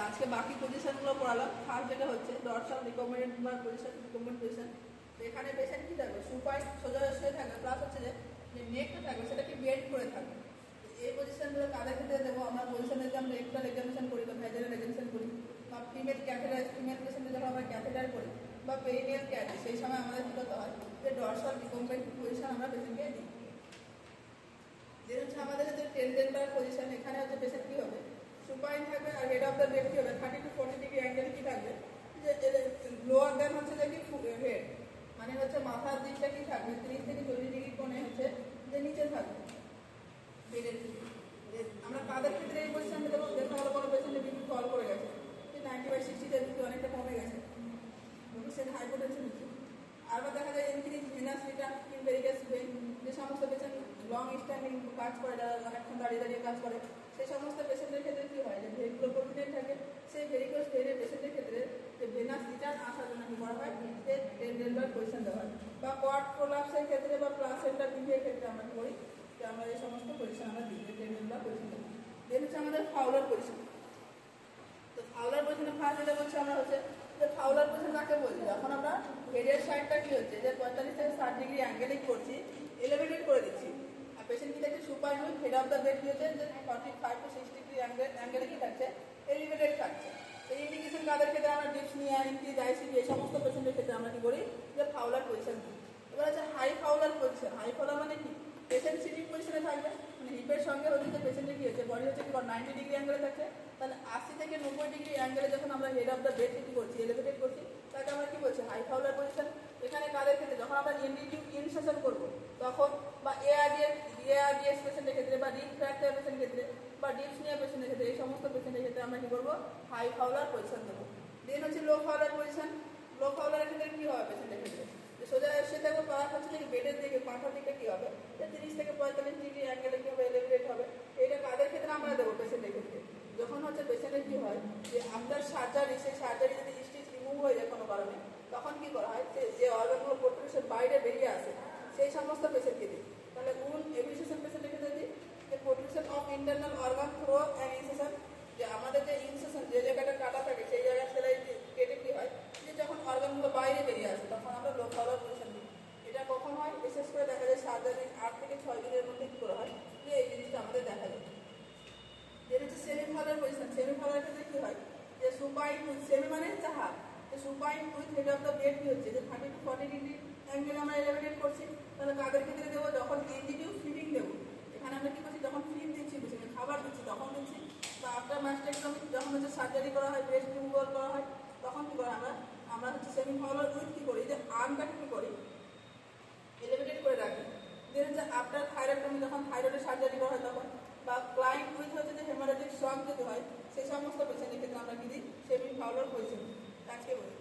আজকে বাকি পজিশনগুলো পড়ালাম। ফার্স্ট যেটা হচ্ছে ডরসাল রিকমেন্ডেড পজিশন। তো এখানে পেশেন্ট কি থাকবে, সুপাইন সোজা শুয়ে থাকবে, প্লাস হচ্ছে যে নেকটা থাকবে সেটাকে বেন্ড করে থাকবে। এই পজিশনগুলো কাদের ক্ষেত্রে দেবো, আমরা পজিশনে যে আমরা রেক্টাল এক্সামিনেশন করি বা ভ্যাজাইনাল এক্সামিনেশন করি, বা ফিমেল পেশেন্টে যখন আমরা ক্যাথেটার করি বা পেরিনিয়াল ক্যাথ, সেই সময় আমাদের কী করতে হয় যে ডরসাল রিকমেন্ডেড পজিশন আমরা পেশেন্টকে দিই। যেটা হচ্ছে আমাদের যে টেন্ডেন্টার পজিশন, এখানে হচ্ছে পেশেন্ট কী হবে, সুপাইন থাকবে আর হেড অফ দ্য বেড কী হবে 30 to 40 ডিগ্রি অ্যাঙ্গেল কি থাকবে, যে লোয়ার দেন হচ্ছে যে কি হেড, মানে হচ্ছে মাথার দিকটা কি থাকবে 30 থেকে 40 ডিগ্রি কোণে হচ্ছে যে নিচে থাকবে বেডের। আমরা কাদের ক্ষেত্রে এই পজিশনটা দেবো, দেখা গেলো কোনো পেশেন্টের বিপি ফল করে গেছে, যে 90/60 বিপি অনেকটা কমে গেছে, সে হাইপোটেনশন হচ্ছে। আবার দেখা যায় increase venous return in varicose vein, যে সমস্ত পেশেন্ট লং স্ট্যান্ডিং কাজ করে, যারা অনেকক্ষণ দাঁড়িয়ে দাঁড়িয়ে কাজ করে, সেই সমস্ত পেশেন্টের ক্ষেত্রে কী হয় যে ভেনগুলো প্রোটিনেট থাকে, সেই ভেরিকাস ভেনের পেশেন্টের ক্ষেত্রে যে ভেনাস রিটার্ন আসার জন্য কী করা হয়, যে টেন্ডেন্টাল পজিশন দেওয়া হয়। বা কোয়াড প্রোলাপসের ক্ষেত্রে বা প্লাসেন্টা বিহের ক্ষেত্রে আমরা কী করি, যে আমরা এই সমস্ত পজিশন আমরা দিই, টেন্ডেন্টাল পজিশন দেবো। দেন হচ্ছে আমাদের ফাউলার পজিশন। তো ফাউলার পজিশনে ফার্স্ট যেটা বলছি আমরা হচ্ছে যে ফাউলার পজিশন কাকে বলছি, যখন আমরা হেডের সাইডটা কি হচ্ছে যে 45 থেকে 60 ডিগ্রি অ্যাঙ্গেলে করছি, এলিভেটেড করে দিচ্ছি, আর পেশেন্ট কি থাকছে supine with head of the bed কি হচ্ছে যে 45 to 60 ডিগ্রি অ্যাঙ্গেলে কি থাকছে, এলিভেটেড থাকছে। এই ইন্ডিকেশন কাদের ক্ষেত্রে আমরা ডিপসনিয়া, ইনক্রিজ আইসিপি এই সমস্ত পেশেন্টের ক্ষেত্রে আমরা কি করি, যে ফাউলার পজিশন দিই। এবার হচ্ছে high Fowler position. High Fowler মানে কি, পেশেন্ট সিটিং পজিশনে থাকবে, মানে হিপের সঙ্গে হচ্ছে যে পেশেন্টের কি হচ্ছে বডি হচ্ছে কি 90 ডিগ্রি অ্যাঙ্গেলে থাকছে, তাহলে 80 থেকে 90 ডিগ্রি অ্যাঙ্গেলে যখন আমরা হেড অফ দ্য বেড কি করছি, এলিভেটেড করছি, তাকে আমরা কি বলছি, হাই ফাউলার পজিশন। এখানে কাদের ক্ষেত্রে, যখন আমরা এনডিটিউ ইনসেশন করবো তখন, বা এআরডিএস পেশেন্টের ক্ষেত্রে, বা রিং ফ্র্যাকচার পেশেন্টের ক্ষেত্রে, বা ডিপসনিয়া পেশেন্টের ক্ষেত্রে, এই সমস্ত পেশেন্টের ক্ষেত্রে আমরা কি করবো, হাই ফাউলার পজিশন দেবো। দেন হচ্ছে লো ফাউলার পজিশন। লো ফাউলারের ক্ষেত্রে কী হবে পেশেন্টের ক্ষেত্রে, সোজা এসে থাকবে, পা হচ্ছে যে বেডের দিকে মাথার দিকে কী হবে, যে 30 থেকে 45 ডিগ্রি অ্যাঙ্গেলে কী হবে, এলিভেটেড হবে। এটা কাদের ক্ষেত্রে আমরা দেবো, পেশেন্টের ক্ষেত্রে যখন হচ্ছে পেশেন্টের কী হয় যে আফটার সার্জারি, সেই সার্জারি যদি স্টিচ রিমুভ হয়ে যায় কোনো কারণে, তখন কী করা হয়, যে অর্গানগুলো প্রোটেকশন বাইরে বেরিয়ে আসে, সেই সমস্ত পেশেন্টকে দিই। তাহলে উন এভিসেশন পেশেন্টের ক্ষেত্রে দিই যে protection of internal organ through and incision, যে আমাদের যে ইনসেশন যে জায়গাটা কাটা থাকে সেই জায়গায় সেলাই কেটে কী হয়, যে যখন অর্গানগুলো বাইরে বেরিয়ে আসে তখন আমরা লো ফাউলার পজিশন দিই। এটা কখন হয়, বিশেষ করে দেখা যায় সার্জারি 8 থেকে 6 দিনের মধ্যে কী করা হয়, যে এই জিনিসটা আমাদের দেখা যায়। যেটা হচ্ছে semi Fowler position. Semi Fowler ক্ষেত্রে কী হয়, যে সুপাইন উইথ, সেমি মানে চাহা, যে supine with head of the bed কী হচ্ছে, যে 30 to 40 ডিগ্রি অ্যাঙ্গেল আমরা এলিভেটেড করছি। তাহলে কাদের ক্ষেত্রে দেবো, যখন এনজিটিউ ফিডিং দেবো, এখানে আমরা কী করছি, যখন ফিড দিচ্ছি পেশেন্টকে, খাবার দিচ্ছি তখন দিচ্ছি, বা আফটার মাস্টেক্টমি যখন হচ্ছে সার্জারি করা হয়, ব্রেস্ট রিমুভাল করা হয়, তখন কী করি আমরা হচ্ছে সেমি ফাউলার উইথ কী করি, যে আর্মটাকে কী করি, এলিভেটেড করে রাখি। দেন হচ্ছে আফটার থাইরয়েডটমি, যখন থাইরয়েডের সার্জারি করা হয় তখন, বা ক্লাইন্ট উইথ হচ্ছে যে হেমারেজিক শক যদি হয়, সেই সমস্ত পেশেন্টের ক্ষেত্রে আমরা কী দিই, সেমি ফাউলার পজিশন। আজকে বলি।